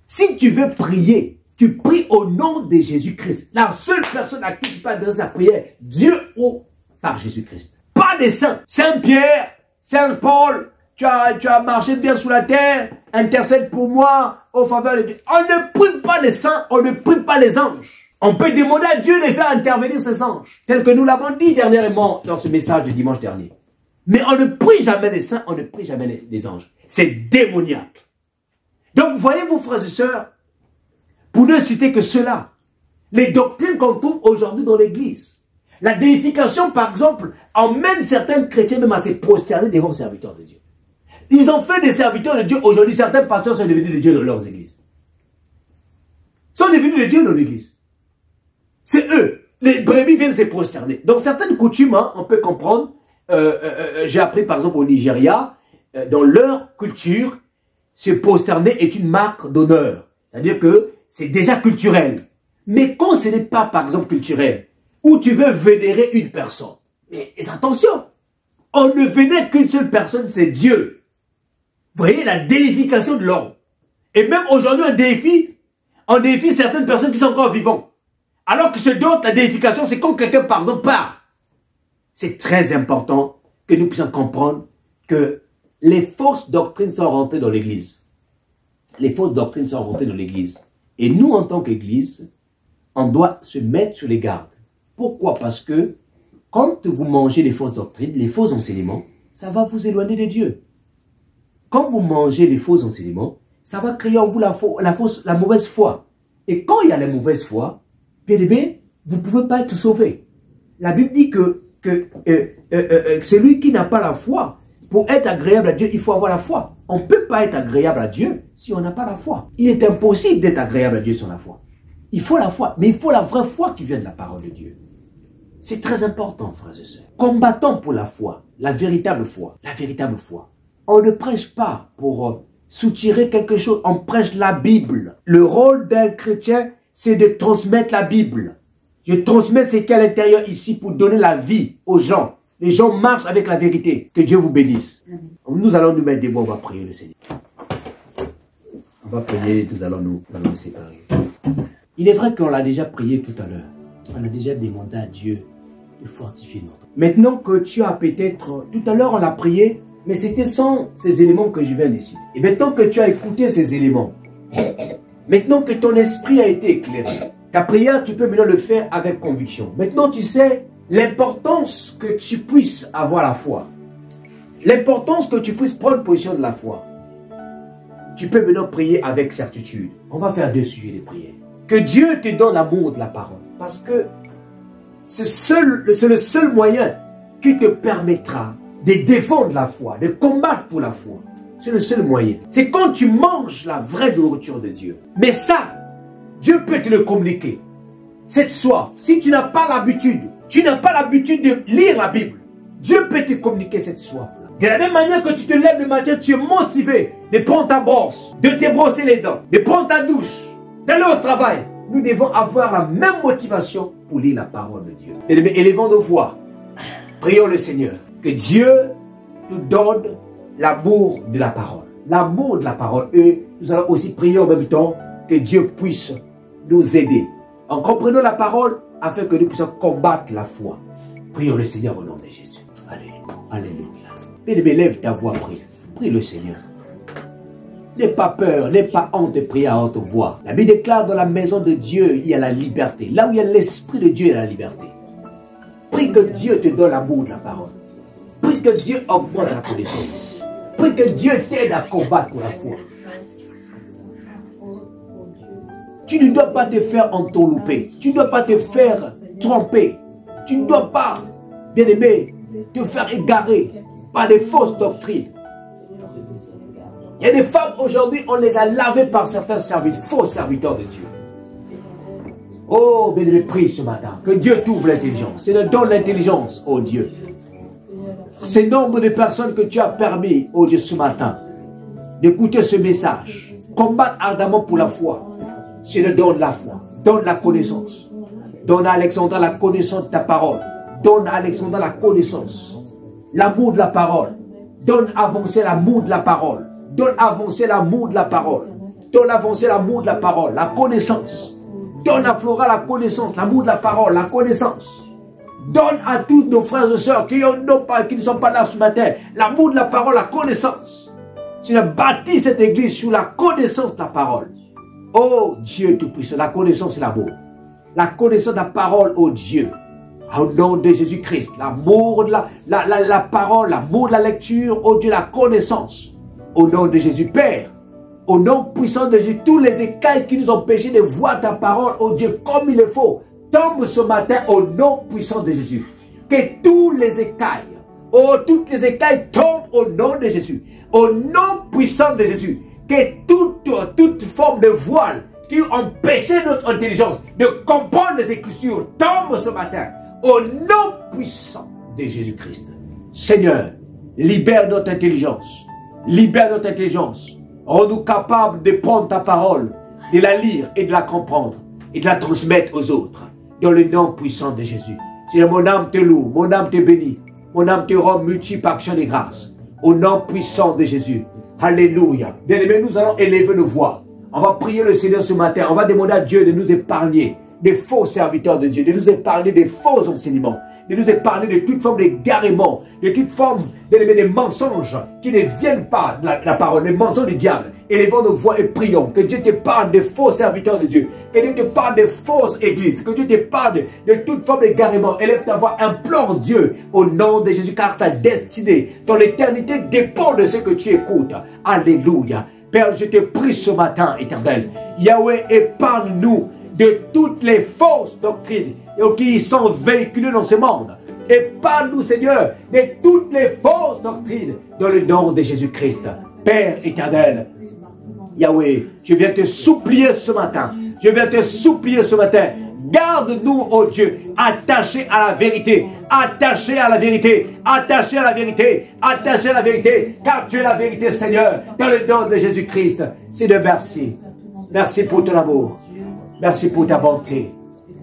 Si tu veux prier, tu pries au nom de Jésus-Christ. La seule personne à qui tu peux adresser la prière, Dieu ou par Jésus-Christ. Pas des saints. Saint-Pierre, Saint-Paul, tu as marché bien sous la terre, intercède pour moi, au faveur de Dieu. On ne prie pas les saints, on ne prie pas les anges. On peut demander à Dieu de faire intervenir ces anges, tel que nous l'avons dit dernièrement dans ce message de dimanche dernier. Mais on ne prie jamais les saints, on ne prie jamais les anges. C'est démoniaque. Donc, voyez-vous, frères et sœurs, pour ne citer que cela, les doctrines qu'on trouve aujourd'hui dans l'église. La déification, par exemple, emmène certains chrétiens même à se prosterner devant les serviteurs de Dieu. Ils ont fait des serviteurs de Dieu. Aujourd'hui, certains pasteurs sont devenus des dieux dans leurs églises. Ils sont devenus des dieux dans l'église. C'est eux. Les brebis viennent se prosterner. Donc, certaines coutumes, hein, on peut comprendre. J'ai appris, par exemple, au Nigeria, dans leur culture, se prosterner est une marque d'honneur. C'est-à-dire que c'est déjà culturel. Mais quand ce n'est pas, par exemple, culturel, où tu veux vénérer une personne, mais attention, on ne vénère qu'une seule personne, c'est Dieu. Vous voyez la déification de l'homme. Et même aujourd'hui, on déifie certaines personnes qui sont encore vivantes. Alors que chez d'autres, la déification, c'est quand quelqu'un, par exemple, part. C'est très important que nous puissions comprendre que les fausses doctrines sont rentrées dans l'église. Les fausses doctrines sont rentrées dans l'église. Et nous, en tant qu'église, on doit se mettre sur les gardes. Pourquoi? Parce que quand vous mangez les fausses doctrines, les faux enseignements, ça va vous éloigner de Dieu. Quand vous mangez les faux enseignements, ça va créer en vous la mauvaise foi. Et quand il y a la mauvaise foi, bien aimé, vous ne pouvez pas être sauvé. La Bible dit que celui qui n'a pas la foi, pour être agréable à Dieu, il faut avoir la foi. On ne peut pas être agréable à Dieu si on n'a pas la foi. Il est impossible d'être agréable à Dieu sans la foi. Il faut la foi, mais il faut la vraie foi qui vient de la parole de Dieu. C'est très important, frères et sœurs. Combattons pour la foi, la véritable foi, la véritable foi. On ne prêche pas pour soutirer quelque chose, on prêche la Bible. Le rôle d'un chrétien, c'est de transmettre la Bible. Je transmets ce qu'il y a à l'intérieur ici pour donner la vie aux gens. Les gens marchent avec la vérité. Que Dieu vous bénisse. Nous allons nous mettre debout, on va prier le Seigneur. On va prier, nous allons nous séparer. Il est vrai qu'on l'a déjà prié tout à l'heure. On a déjà demandé à Dieu de fortifier notre. Maintenant que tu as peut-être, tout à l'heure on l'a prié, mais c'était sans ces éléments que je viens de citer. Et maintenant que tu as écouté ces éléments, maintenant que ton esprit a été éclairé, ta prière, tu peux maintenant le faire avec conviction. Maintenant, tu sais l'importance que tu puisses avoir la foi. L'importance que tu puisses prendre position de la foi. Tu peux maintenant prier avec certitude. On va faire 2 sujets de prière. Que Dieu te donne l'amour de la parole. Parce que c'est le seul moyen qui te permettra de défendre la foi, de combattre pour la foi. C'est le seul moyen. C'est quand tu manges la vraie nourriture de Dieu. Mais ça, Dieu peut te le communiquer. cette soif, si tu n'as pas l'habitude, de lire la Bible, Dieu peut te communiquer cette soif-là. De la même manière que tu te lèves le matin, tu es motivé de prendre ta brosse, de te brosser les dents, de prendre ta douche, d'aller au travail. Nous devons avoir la même motivation pour lire la parole de Dieu. Élevons nos voix. Prions le Seigneur. Que Dieu nous donne l'amour de la parole. L'amour de la parole. Et nous allons aussi prier en même temps que Dieu puisse nous aider en comprenant la parole afin que nous puissions combattre la foi. Prions le Seigneur au nom de Jésus. Alléluia. Alléluia. Bien-aimé, lève ta voix, prie. Prie le Seigneur. N'aie pas peur, n'aie pas honte de prier à haute voix. La Bible déclare dans la maison de Dieu, il y a la liberté. Là où il y a l'Esprit de Dieu, il y a la liberté. Prie que Dieu te donne l'amour de la parole. Prie que Dieu augmente la connaissance. Prie que Dieu t'aide à combattre pour la foi. Tu ne dois pas te faire entourlouper. Tu ne dois pas te faire tromper. Tu ne dois pas, bien-aimé, te faire égarer par des fausses doctrines. Il y a des femmes aujourd'hui, on les a lavées par certains faux serviteurs de Dieu. Oh, bien-aimé, prie ce matin. Que Dieu t'ouvre l'intelligence. C'est le don de l'intelligence, oh Dieu. Ce nombre de personnes que tu as permis, oh Dieu, ce matin, d'écouter ce message. Combattre ardemment pour la foi. C'est le don de la foi. Donne la connaissance. Donne à Alexandre la connaissance de ta parole. Donne à Alexandre la connaissance. L'amour de la parole. Donne avancer l'amour de la parole. Donne avancer l'amour de la parole. Donne avancer l'amour de la parole. La connaissance. Donne à Flora la connaissance, l'amour de la parole, la connaissance. Donne à tous nos frères et sœurs qui ne sont pas là ce matin, l'amour de la parole, la connaissance. Tu as bâti cette église sur la connaissance de la parole. Oh Dieu Tout-Puissant, la connaissance et l'amour. La connaissance de la parole, oh Dieu. Au nom de Jésus-Christ, l'amour de la parole, l'amour de la lecture, oh Dieu, la connaissance. Au nom de Jésus, Père. Au nom puissant de Jésus, tous les écailles qui nous ont empêchés de voir ta parole, oh Dieu, comme il le faut, tombent ce matin au nom puissant de Jésus. Que tous les écailles, oh, toutes les écailles tombent au nom de Jésus. Au nom puissant de Jésus. Que toute forme de voile qui empêchait notre intelligence de comprendre les Écritures tombe ce matin. Au nom puissant de Jésus-Christ. Seigneur, libère notre intelligence. Libère notre intelligence. Rends-nous capables de prendre ta parole, de la lire et de la comprendre et de la transmettre aux autres. Dans le nom puissant de Jésus. Seigneur, mon âme te loue, mon âme te bénit, mon âme te rend multiple action de grâce. Au nom puissant de Jésus. Alléluia. Bien-aimés, nous allons élever nos voix. On va prier le Seigneur ce matin. On va demander à Dieu de nous épargner des faux serviteurs de Dieu, de nous épargner des faux enseignements, de nous épargner de toute forme d'égarement, de toute forme de mensonges qui ne viennent pas de la parole, les mensonges du diable. Élevons nos voix et prions que Dieu te parle des faux serviteurs de Dieu, que Dieu te parle des fausses églises, que Dieu te parle de toute forme d'égarement. Élève ta voix, implore Dieu au nom de Jésus, car ta destinée, ton éternité dépend de ce que tu écoutes. Alléluia. Père, je te prie ce matin, éternel. Yahweh, épargne-nous de toutes les fausses doctrines qui sont véhiculées dans ce monde. Épargne-nous, Seigneur, de toutes les fausses doctrines dans le nom de Jésus-Christ. Père éternel, Yahweh, je viens te supplier ce matin. Je viens te supplier ce matin. Garde-nous, oh Dieu, attachés à la vérité, attachés à la vérité, attachés à la vérité, attachés à la vérité, car tu es la vérité, Seigneur, dans le nom de Jésus-Christ. Seigneur, merci. Merci pour ton amour. Merci pour ta bonté.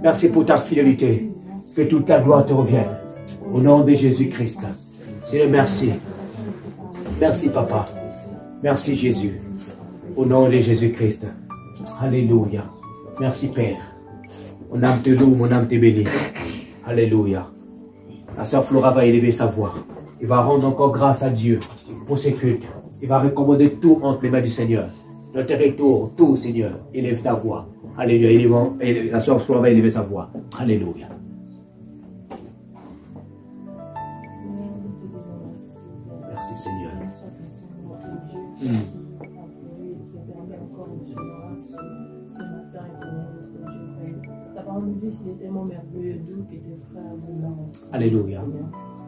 Merci pour ta fidélité. Que toute la gloire te revienne. Au nom de Jésus-Christ. Seigneur, merci. Merci, Papa. Merci, Jésus. Au nom de Jésus-Christ. Alléluia. Merci, Père. Mon âme te loue, mon âme te bénit. Alléluia. La sœur Flora va élever sa voix. Il va rendre encore grâce à Dieu pour ses cultes. Il va recommander tout entre les mains du Seigneur. Le territoire, tout, Seigneur. Élève ta voix. Alléluia. La sœur Flora va élever sa voix. Alléluia. Merci, Seigneur. Il est tellement merveilleux, doux que tes frères nous lancent. Alléluia.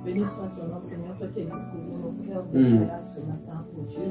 Béni soit ton nom, Seigneur, toi qui as disposé nos cœurs de là ce matin, pour Dieu.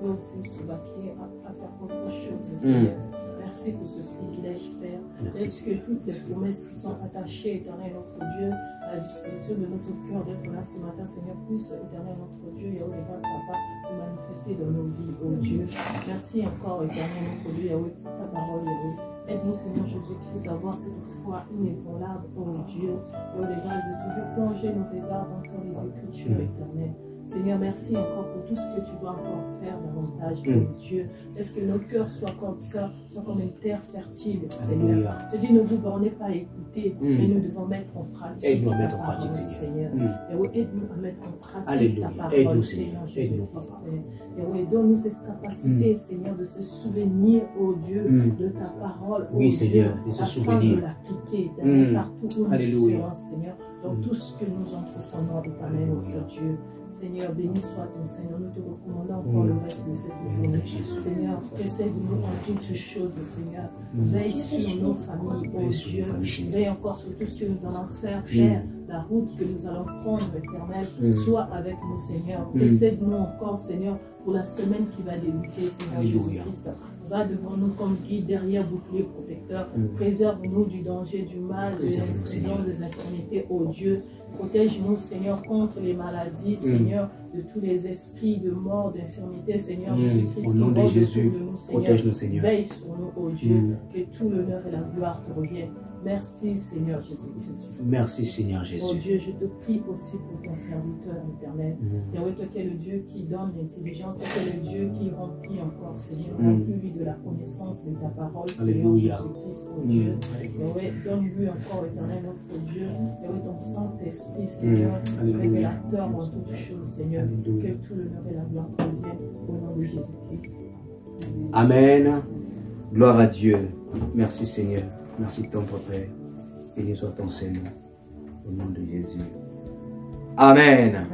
On doit aussi nous vaquer à faire autre chose, Seigneur. Merci pour ce privilège, Père. Est-ce que toutes les promesses qui sont attachées, éternel notre Dieu, à la disposition de notre cœur d'être là ce matin, Seigneur, puisse, éternel notre Dieu, Yahweh, grâce Papa, se manifester dans nos vies, oh Dieu. Merci encore, éternel notre Dieu, Yahweh, pour ta parole, Yahweh. Aide-nous, Seigneur Jésus-Christ, à avoir cette foi inébranlable, oh Dieu, et au grâce de toujours plonger nos regards dans les Écritures éternelles. Seigneur, merci encore pour tout ce que tu dois encore faire davantage, oh Dieu. Est-ce que nos cœurs soient comme ça, soient comme une terre fertile, Seigneur. Je dis, ne vous bornez pas à écouter, mais nous devons mettre en pratique. Aide-nous à mettre en pratique, Seigneur. Et oui, aide-nous à mettre en pratique ta parole, aide-nous, Seigneur Seigneur. Jésus-Christ. Et oui, donne-nous cette capacité, Seigneur, de se souvenir, oh Dieu, de ta parole, oui, oh Seigneur, Dieu, de se afin souvenir. de l'appliquer, d'aller partout où nous Alléluia. serons, Seigneur, dans tout ce que nous entreprenons, éternel, oh Dieu. Seigneur, béni soit ton Seigneur. Nous te recommandons encore le reste de cette journée. Seigneur, essaie de nous en toutes choses, Seigneur. Veille sur nos familles, oh Dieu. Veille encore sur tout ce que nous allons faire, Père. La route que nous allons prendre, éternel, soit avec nous, Seigneur. Essaie-nous encore, Seigneur, pour la semaine qui va débuter, Seigneur Jésus-Christ. Va devant nous comme guide, derrière bouclier protecteur. Préserve-nous du danger, du mal, des accidents, des infirmités, oh Dieu. Protège-nous, Seigneur, contre les maladies, Seigneur, de tous les esprits de mort, d'infirmité, Seigneur Jésus-Christ. Au nom de Jésus, protège-nous, Seigneur. Veille sur nous, oh Dieu, que tout l'honneur et la gloire te reviennent. Merci, Seigneur Jésus-Christ. Merci, Seigneur Jésus. Oh Dieu, je te prie aussi pour ton serviteur éternel. Yahweh, toi qui es le Dieu qui donne l'intelligence, toi qui es le Dieu qui remplit encore, Seigneur, remplis-lui de la connaissance de ta parole, Seigneur Jésus-Christ, oh Dieu. Yahweh, donne-lui encore, éternel, notre Dieu. Yahweh, ton Saint-Esprit, Seigneur, révélateur en toutes choses, Seigneur. Que tout l'honneur et la gloire te reviennent au nom de Jésus-Christ. Amen. Gloire à Dieu. Merci Seigneur. Merci ton Père. Béni soit ton Seigneur. Au nom de Jésus. Amen.